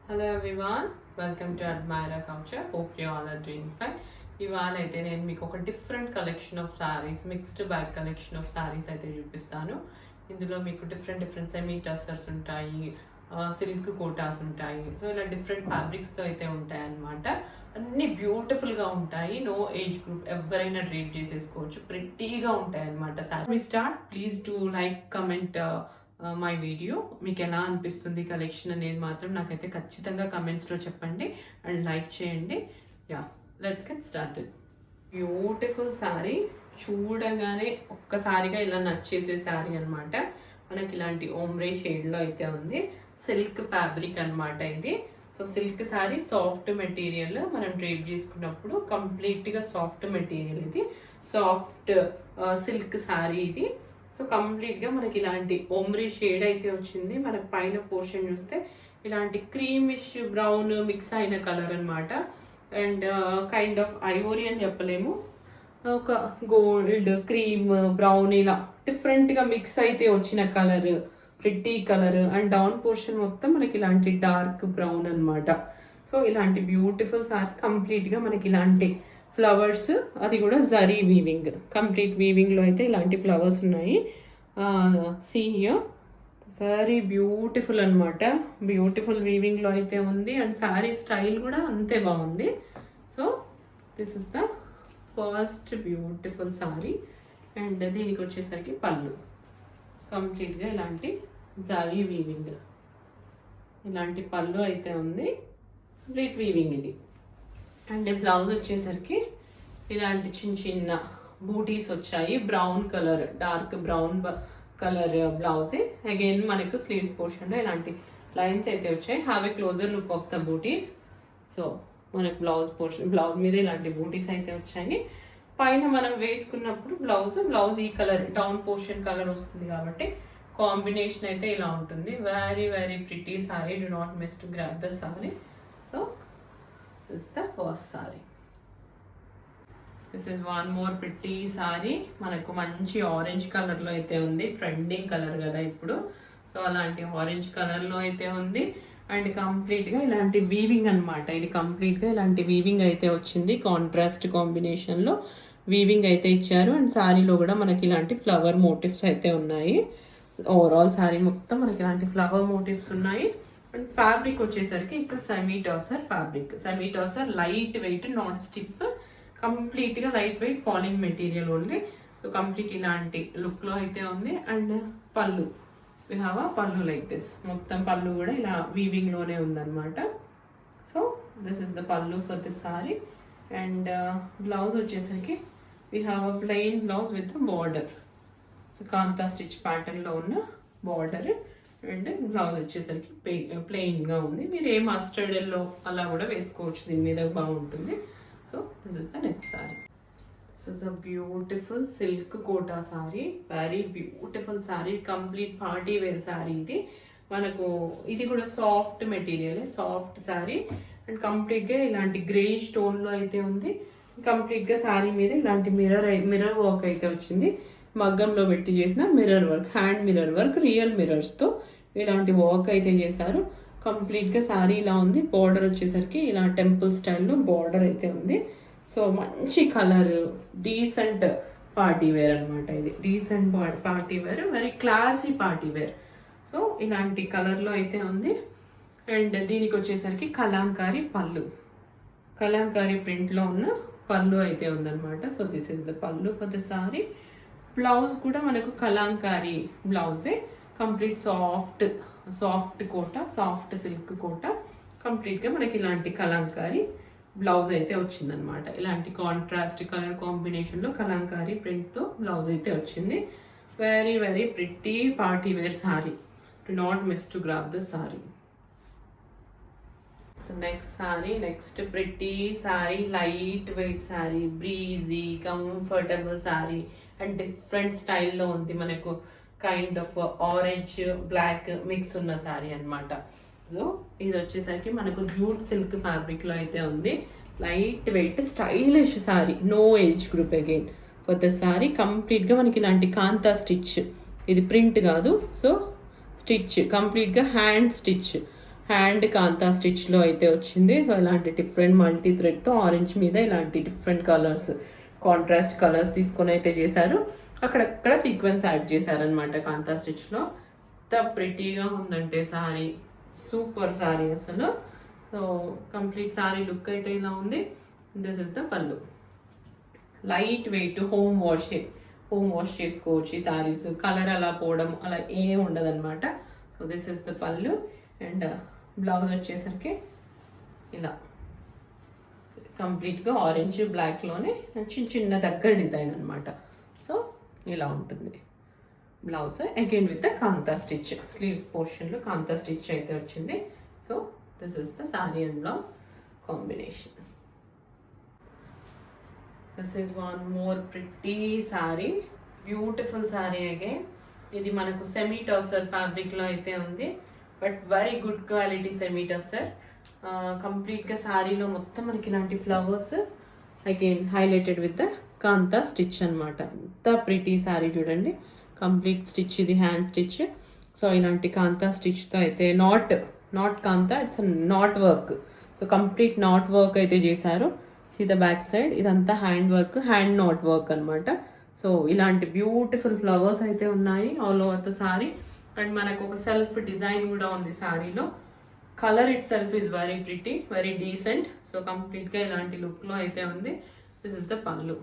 Hello everyone, welcome to Admaira culture. Hope you all are doing fine. ఇవాళ అయితే నేను మీకు ఒక different collection of saris, mixed bag collection of saris అయితే చూపిస్తాను. ఇందులో మీకు డిఫరెంట్ సెమీ టస్సర్స్ ఉంటాయి, సిల్క్ కోటాస్ ఉంటాయి. సో ఇలా డిఫరెంట్ ఫ్యాబ్రిక్స్తో అయితే ఉంటాయి అన్నమాట. అన్ని బ్యూటిఫుల్గా ఉంటాయి. నో ఏజ్ గ్రూప్ ఎవరైనా డ్రేప్ చేసేసుకోవచ్చు. ప్రిట్టీగా ఉంటాయి అన్నమాట. Sorry start. Please to like, comment my video. మీకు ఎలా అనిపిస్తుంది కలెక్షన్ అనేది మాత్రం నాకైతే ఖచ్చితంగా కమెంట్స్లో చెప్పండి అండ్ లైక్ చేయండి. Yeah, let's get started. Beautiful sari, చూడగానే ఒక్కసారిగా ఇలా నచ్చేసే శారీ అనమాట. మనకి ఇలాంటి ఓమ్రే షేడ్లో అయితే ఉంది. సిల్క్ ఫ్యాబ్రిక్ అనమాట ఇది. So silk sari, soft material. మనం డ్రేప్ చేసుకున్నప్పుడు కంప్లీట్గా సాఫ్ట్ మెటీరియల్ ఇది. సాఫ్ట్ సిల్క్ శారీ ఇది. సో కంప్లీట్గా మనకి ఇలాంటి ఓమ్రీ షేడ్ అయితే వచ్చింది. మనకి పైన పోర్షన్ చూస్తే ఇలాంటి క్రీమిష్ బ్రౌన్ మిక్స్ అయిన కలర్ అనమాట. అండ్ కైండ్ ఆఫ్ ఐవోరీ అని చెప్పలేము, ఒక గోల్డ్, క్రీమ్, బ్రౌన్ ఇలా డిఫరెంట్గా మిక్స్ అయితే వచ్చిన colour, pretty colour. And down portion మొత్తం మనకి ఇలాంటి డార్క్ బ్రౌన్ అనమాట. సో ఇలాంటి బ్యూటిఫుల్ సారీ. కంప్లీట్గా మనకి ఇలాంటి ఫ్లవర్స్, అది కూడా జరీ వీవింగ్, కంప్లీట్ వీవింగ్లో అయితే ఇలాంటి ఫ్లవర్స్ ఉన్నాయి. సీ హియర్, వెరీ బ్యూటిఫుల్ అనమాట. బ్యూటిఫుల్ వీవింగ్లో అయితే ఉంది. అండ్ శారీ స్టైల్ కూడా అంతే బాగుంది. So this is the first beautiful sari. And దీనికి వచ్చేసరికి పళ్ళు కంప్లీట్గా ఇలాంటి జరీ వీవింగ్, ఇలాంటి పళ్ళు అయితే ఉంది. కంప్లీట్ వీవింగ్ ఇది. అండ్ బ్లౌజ్ వచ్చేసరికి ఇలాంటి చిన్న చిన్న బూటీస్ వచ్చాయి. Brown colour, dark brown colour blouse. Again మనకు స్లీవ్స్ పోర్షన్లో ఇలాంటి లైన్స్ అయితే వచ్చాయి. Have a closer look of the booties. So మనకు బ్లౌజ్ మీద ఇలాంటి బూటీస్ అయితే వచ్చాయి. పైన మనం వేసుకున్నప్పుడు బ్లౌజ్ ఈ కలర్, డౌన్ పోర్షన్ కలర్ వస్తుంది కాబట్టి కాంబినేషన్ అయితే ఇలా ఉంటుంది. Very very pretty sorry. Do not miss to grab the sorry. So this is the first saree. This is one more pretty saree. మనకు మంచి ఆరెంజ్ కలర్ లో అయితే ఉంది. ట్రెండింగ్ కలర్ కదా ఇప్పుడు. సో అలాంటి ఆరెంజ్ కలర్ లో అయితే ఉంది. అండ్ కంప్లీట్ గా ఇలాంటి వీవింగ్ అనమాట. ఇది కంప్లీట్ గా ఇలాంటి వీవింగ్ అయితే వచ్చింది. కాంట్రాస్ట్ కాంబినేషన్ లో వీవింగ్ అయితే ఇచ్చారు. అండ్ శారీలో కూడా మనకి ఇలాంటి ఫ్లవర్ మోటివ్స్ అయితే ఉన్నాయి. ఓవరాల్ శారీ మొత్తం మనకి ఇలాంటి ఫ్లవర్ మోటివ్స్ ఉన్నాయి. అండ్ ఫ్యాబ్రిక్ వచ్చేసరికి it's semi tussar fabric. Semi tussar, light weight, not stiff, కంప్లీట్గా light weight, falling material only. So complete ఇలాంటి లుక్లో అయితే ఉంది. అండ్ పళ్ళు, వి హ్యావ్ అ పళ్ళు లైక్ దిస్. మొత్తం పళ్ళు కూడా ఇలా వీవింగ్లోనే ఉందన్నమాట. So this is the pallu for this sari. And blouse వచ్చేసరికి we have a plain blouse with border. So kantha stitch ప్యాటర్న్లో ఉన్న బార్డర్. అండ్ బ్లౌజ్ వచ్చేసరికి ప్లెయిన్గా ఉంది. మీరు ఏ మస్టర్డ్ ఎల్లో అలా కూడా వేసుకోవచ్చు, దీని మీద బాగుంటుంది. So this is the next sari. This is a beautiful silk Kota sari. Very beautiful sari. Complete party wear sari ఇది. మనకు ఇది కూడా soft material, soft sari. And కంప్లీట్గా ఇలాంటి గ్రే స్టోన్లో అయితే ఉంది. కంప్లీట్గా సారీ మీద ఇలాంటి మిర్రర్ వర్క్ అయితే వచ్చింది. మగ్గంలో పెట్టి చేసిన mirror work, hand mirror work, real మిర్రర్స్తో ఇలాంటి వర్క్ అయితే చేశారు. కంప్లీట్గా శారీ ఇలా ఉంది. బార్డర్ వచ్చేసరికి ఇలా టెంపుల్ స్టైల్లో బార్డర్ అయితే ఉంది. సో మంచి కలర్, డీసెంట్ పార్టీ వేర్ అనమాట ఇది. Decent party wear, very classy party wear. So ఇలాంటి కలర్లో అయితే ఉంది. అండ్ దీనికి వచ్చేసరికి కలాంకారీ పళ్ళు, కలాంకారీ ప్రింట్లో ఉన్న పళ్ళు అయితే ఉందన్నమాట. So this is the pallu for the sorry. Blouse కూడా మనకు కలాంకారీ బ్లౌజే. కంప్లీట్ సాఫ్ట్ కోట, సాఫ్ట్ సిల్క్ కోట. కంప్లీట్గా మనకి ఇలాంటి కలాంకారీ బ్లౌజ్ అయితే వచ్చిందనమాట. ఇలాంటి కాంట్రాస్ట్ కలర్ కాంబినేషన్లో కలాంకారీ ప్రింట్తో బ్లౌజ్ అయితే వచ్చింది. Very very pretty party wear sari. Do not miss to grab the sari. Next sari, next pretty sari, light weight sari, breezy comfortable sari. And different స్టైల్లో ఉంది. మనకు kind of orange black mix ఉన్న శారీ అనమాట. సో ఇది వచ్చేసరికి మనకు జూట్ సిల్క్ ఫ్యాబ్రిక్లో అయితే ఉంది. Light weight stylish sari. No age group again for the sari. కంప్లీట్గా మనకి ఇలాంటి కాంతా స్టిచ్, ఇది ప్రింట్ కాదు. సో స్టిచ్ కంప్లీట్గా హ్యాండ్ స్టిచ్. హ్యాండ్ కాంతా స్టిచ్లో అయితే వచ్చింది. సో ఇలాంటి డిఫరెంట్ మల్టీ థ్రెడ్తో ఆరెంజ్ మీద ఇలాంటి డిఫరెంట్ కలర్స్, కాంట్రాస్ట్ కలర్స్ తీసుకొని అయితే చేశారు. అక్కడక్కడ సీక్వెన్స్ యాడ్ చేశారనమాట కాంతా స్టిచ్లో. ఎంత ప్రిటీగా ఉందంటే సారీ, సూపర్ సారీ అసలు. సో కంప్లీట్ సారీ లుక్ అయితే ఇలా ఉంది. దిస్ ఇస్ ద పళ్ళు. లైట్ వెయిట్, హోమ్ వాష్ చేసుకోవచ్చు ఈ సారీస్. కలర్ అలా పోవడం అలా ఏం ఉండదు అనమాట. సో దిస్ ఇస్ ద పళ్ళు. అండ్ బ్లౌజ్ వచ్చేసరికి ఇలా కంప్లీట్గా ఆరెంజ్ బ్లాక్లోనే చిన్న చిన్న దగ్గర డిజైన్ అనమాట. సో ఇలా ఉంటుంది blouse. Again with the kantha stitch, sleeves పోర్షన్లో కాంతా స్టిచ్ అయితే వచ్చింది. So this is the sari and blouse combination. This is one more pretty sari, beautiful sari again. ఇది మనకు సెమీ టసర్ ఫ్యాబ్రిక్లో అయితే ఉంది, but very good quality semi tussar. కంప్లీట్గా సారీలో మొత్తం మనకి ఇలాంటి flowers again highlighted with the kantha stitch అనమాట. ఎంత ప్రిటీ సారీ చూడండి. కంప్లీట్ స్టిచ్, ఇది హ్యాండ్ స్టిచ్. సో ఇలాంటి కాంతా స్టిచ్తో అయితే knot kantha, it's knot work. So complete knot work అయితే చేశారు. సీ ద బ్యాక్ సైడ్, ఇదంతా hand work, hand knot work అనమాట. సో ఇలాంటి బ్యూటిఫుల్ ఫ్లవర్స్ అయితే ఉన్నాయి all over the sari. And మనకు ఒక సెల్ఫ్ డిజైన్ కూడా ఉంది సారీలో. Colour itself is very pretty, very decent. So కంప్లీట్గా ఇలాంటి లుక్లో అయితే ఉంది. This is the pallu.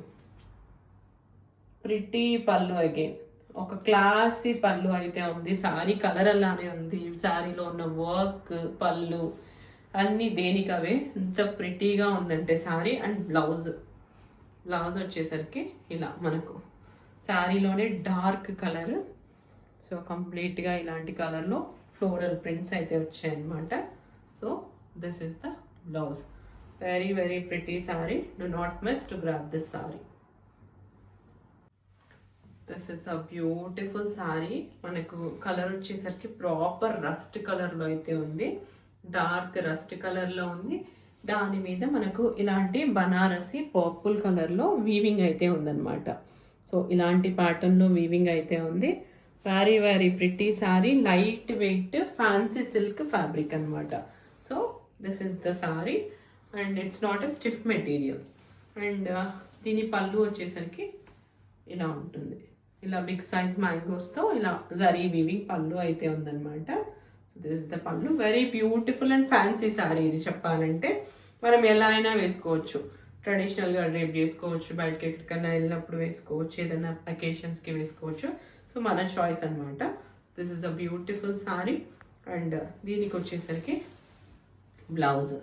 Pretty pallu again, ఒక క్లాసీ పళ్ళు అయితే ఉంది. సారీ కలర్ అలానే ఉంది. సారీలో ఉన్న వర్క్, పళ్ళు అన్నీ దేనికవే ఎంత ప్రిటీగా ఉందంటే సారీ. అండ్ బ్లౌజ్ వచ్చేసరికి ఇలా మనకు సారీలోనే డార్క్ కలర్. సో కంప్లీట్గా ఇలాంటి కలర్లో ఫ్లోరల్ ప్రింట్స్ అయితే వచ్చాయన్నమాట. So this is the blouse. Very very pretty sorry. Do not miss to grab this sorry. This is a beautiful sorry. మనకు కలర్ వచ్చేసరికి ప్రాపర్ రస్ట్ కలర్లో అయితే ఉంది. డార్క్ రస్ట్ కలర్లో ఉంది. దాని మీద మనకు ఇలాంటి బనారసి పర్పుల్ కలర్లో వీవింగ్ అయితే ఉందన్నమాట. సో ఇలాంటి ప్యాటర్న్లో వీవింగ్ అయితే ఉంది. Very very pretty sari, light weight fancy silk fabric అనమాట. So this is the sari and it's not a stiff material. And దీని పళ్ళు వచ్చేసరికి ఇలా ఉంటుంది. ఇలా బిగ్ సైజ్ మ్యాంగోస్తో ఇలా జరీ వీవింగ్ పళ్ళు అయితే ఉందన్నమాట. సో దిస్ ఇస్ ద పళ్ళు. Very beautiful and fancy sorry ఇది చెప్పాలంటే. మనం ఎలా అయినా వేసుకోవచ్చు, ట్రెడిషనల్గా డ్రేప్ చేసుకోవచ్చు, బయటకి ఎక్కడికైనా వెళ్ళినప్పుడు వేసుకోవచ్చు, ఏదైనా అకేషన్స్కి వేసుకోవచ్చు. సో మన చాయిస్ అనమాట. This is a beautiful sorry. And దీనికి వచ్చేసరికి బ్లౌజ్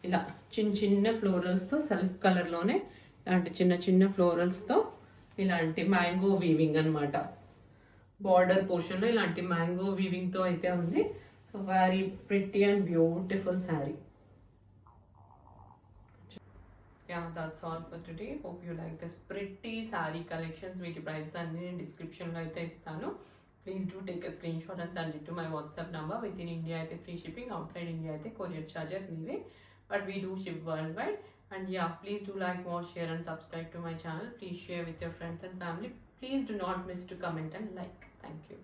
ఇలా చిన్న చిన్న ఫ్లోరల్స్తో, సెల్ఫ్ కలర్లోనే ఇలాంటి చిన్న చిన్న ఫ్లోరల్స్తో ఇలాంటి మ్యాంగో వీవింగ్ అనమాట. బార్డర్ పోర్షన్లో ఇలాంటి మ్యాంగో వీవింగ్తో అయితే ఉంది. Very pretty and beautiful sorry. Yeah, that's all for today. Hope you like this pretty saree collections. వీటి ప్రైస్ అన్ని నేను డిస్క్రిప్షన్లో అయితే ఇస్తాను. Please do take a screenshot and send it to my WhatsApp number. Within India అయితే free shipping, outside India అయితే courier charges మీవే, but we do ship world wide. And yeah, please do like, watch, share and subscribe to my channel. Please share with your friends and family. Please do not miss to comment and like. Thank you.